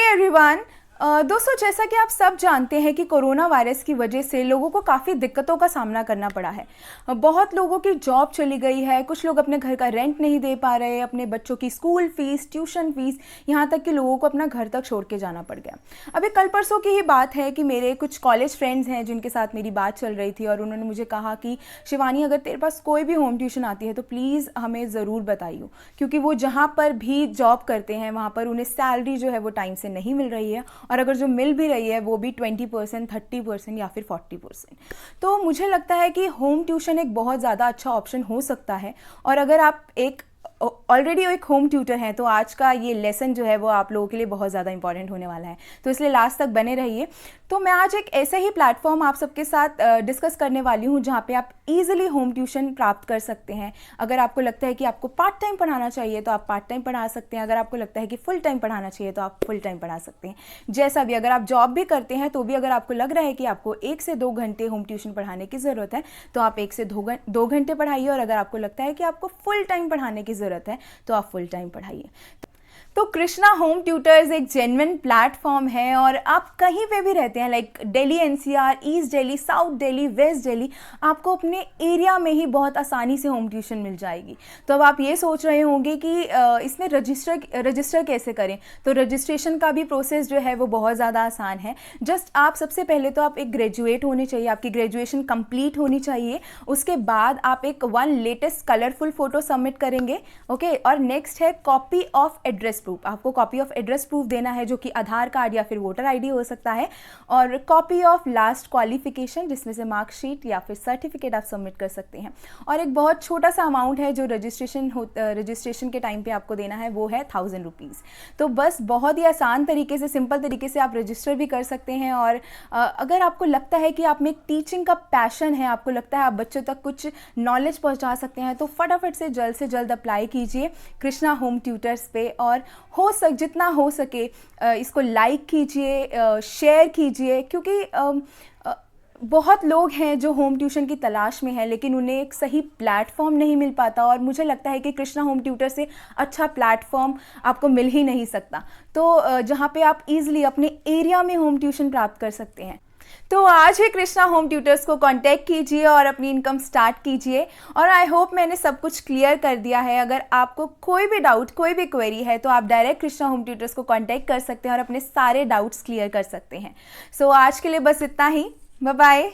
Everyone. दोस्तों, जैसा कि आप सब जानते हैं कि कोरोना वायरस की वजह से लोगों को काफ़ी दिक्कतों का सामना करना पड़ा है। बहुत लोगों की जॉब चली गई है, कुछ लोग अपने घर का रेंट नहीं दे पा रहे, अपने बच्चों की स्कूल फीस, ट्यूशन फीस, यहाँ तक कि लोगों को अपना घर तक छोड़ के जाना पड़ गया। अभी कल परसों की ही बात है कि मेरे कुछ कॉलेज फ्रेंड्स हैं जिनके साथ मेरी बात चल रही थी और उन्होंने मुझे कहा कि शिवानी, अगर तेरे पास कोई भी होम ट्यूशन आती है तो प्लीज़ हमें ज़रूर बताइए, क्योंकि वो जहाँ पर भी जॉब करते हैं वहाँ पर उन्हें सैलरी जो है वो टाइम से नहीं मिल रही है, और अगर जो मिल भी रही है वो भी 20%, 30% या फिर 40%। तो मुझे लगता है कि होम ट्यूशन एक बहुत ज़्यादा अच्छा ऑप्शन हो सकता है। और अगर आप ऑलरेडी एक होम ट्यूटर हैं तो आज का ये लेसन जो है वो आप लोगों के लिए बहुत ज़्यादा इंपॉर्टेंट होने वाला है, तो इसलिए लास्ट तक बने रहिए। तो मैं आज एक ऐसे ही प्लेटफॉर्म आप सबके साथ डिस्कस करने वाली हूँ जहाँ पे आप इजीली होम ट्यूशन प्राप्त कर सकते हैं। अगर आपको लगता है कि आपको पार्ट टाइम पढ़ाना चाहिए तो आप पार्ट टाइम पढ़ा सकते हैं, अगर आपको लगता है कि फुल टाइम पढ़ाना चाहिए तो आप फुल टाइम पढ़ा सकते हैं। जैसा भी, अगर आप जॉब भी करते हैं तो भी अगर आपको लग रहा है कि आपको 1 से 2 घंटे होम ट्यूशन पढ़ाने की ज़रूरत है तो आप 1 से 2 घंटे पढ़ाइए, और अगर आपको लगता है कि आपको फुल टाइम पढ़ाने की ज़रूरत है तो आप फुल टाइम पढ़ाइए। तो कृष्णा होम ट्यूटर्स एक जेन्युइन प्लेटफॉर्म है, और आप कहीं पे भी रहते हैं, like Delhi NCR, east Delhi, south Delhi, west Delhi, आपको अपने एरिया में ही बहुत आसानी से होम ट्यूशन मिल जाएगी। तो अब आप ये सोच रहे होंगे कि इसमें रजिस्टर कैसे करें। तो रजिस्ट्रेशन का भी प्रोसेस जो है वो बहुत ज़्यादा आसान है। जस्ट आप सबसे पहले तो आप एक ग्रेजुएट होने चाहिए, आपकी ग्रेजुएशन कंप्लीट होनी चाहिए। उसके बाद आप एक 1 लेटेस्ट कलरफुल फ़ोटो सबमिट करेंगे, ओके। और नेक्स्ट है कॉपी ऑफ एड्रेस प्रूफ। आपको कॉपी ऑफ एड्रेस प्रूफ देना है, जो कि आधार कार्ड या फिर वोटर आईडी हो सकता है, और कॉपी ऑफ लास्ट क्वालिफिकेशन, जिसमें से मार्कशीट या फिर सर्टिफिकेट आप सबमिट कर सकते हैं। और एक बहुत छोटा सा अमाउंट है जो रजिस्ट्रेशन के टाइम पे आपको देना है, वो है 1000 रुपीज़। तो बस बहुत ही आसान तरीके से, सिंपल तरीके से आप रजिस्टर भी कर सकते हैं। और अगर आपको लगता है कि आप में एक टीचिंग का पैशन है, आपको लगता है आप बच्चों तक कुछ नॉलेज पहुंचा सकते हैं, तो फटाफट से जल्द अप्लाई कीजिए कृष्णा होम ट्यूटर्स पे। और जितना हो सके इसको लाइक कीजिए, शेयर कीजिए, क्योंकि बहुत लोग हैं जो होम ट्यूशन की तलाश में हैं लेकिन उन्हें एक सही प्लेटफॉर्म नहीं मिल पाता, और मुझे लगता है कि कृष्णा होम ट्यूटर से अच्छा प्लेटफॉर्म आपको मिल ही नहीं सकता। तो जहाँ पे आप इजीली अपने एरिया में होम ट्यूशन प्राप्त कर सकते हैं। तो आज ही कृष्णा होम ट्यूटर्स को कांटेक्ट कीजिए और अपनी इनकम स्टार्ट कीजिए। और आई होप मैंने सब कुछ क्लियर कर दिया है। अगर आपको कोई भी डाउट, कोई भी क्वेरी है तो आप डायरेक्ट कृष्णा होम ट्यूटर्स को कांटेक्ट कर सकते हैं और अपने सारे डाउट्स क्लियर कर सकते हैं। सो आज के लिए बस इतना ही। Bye bye.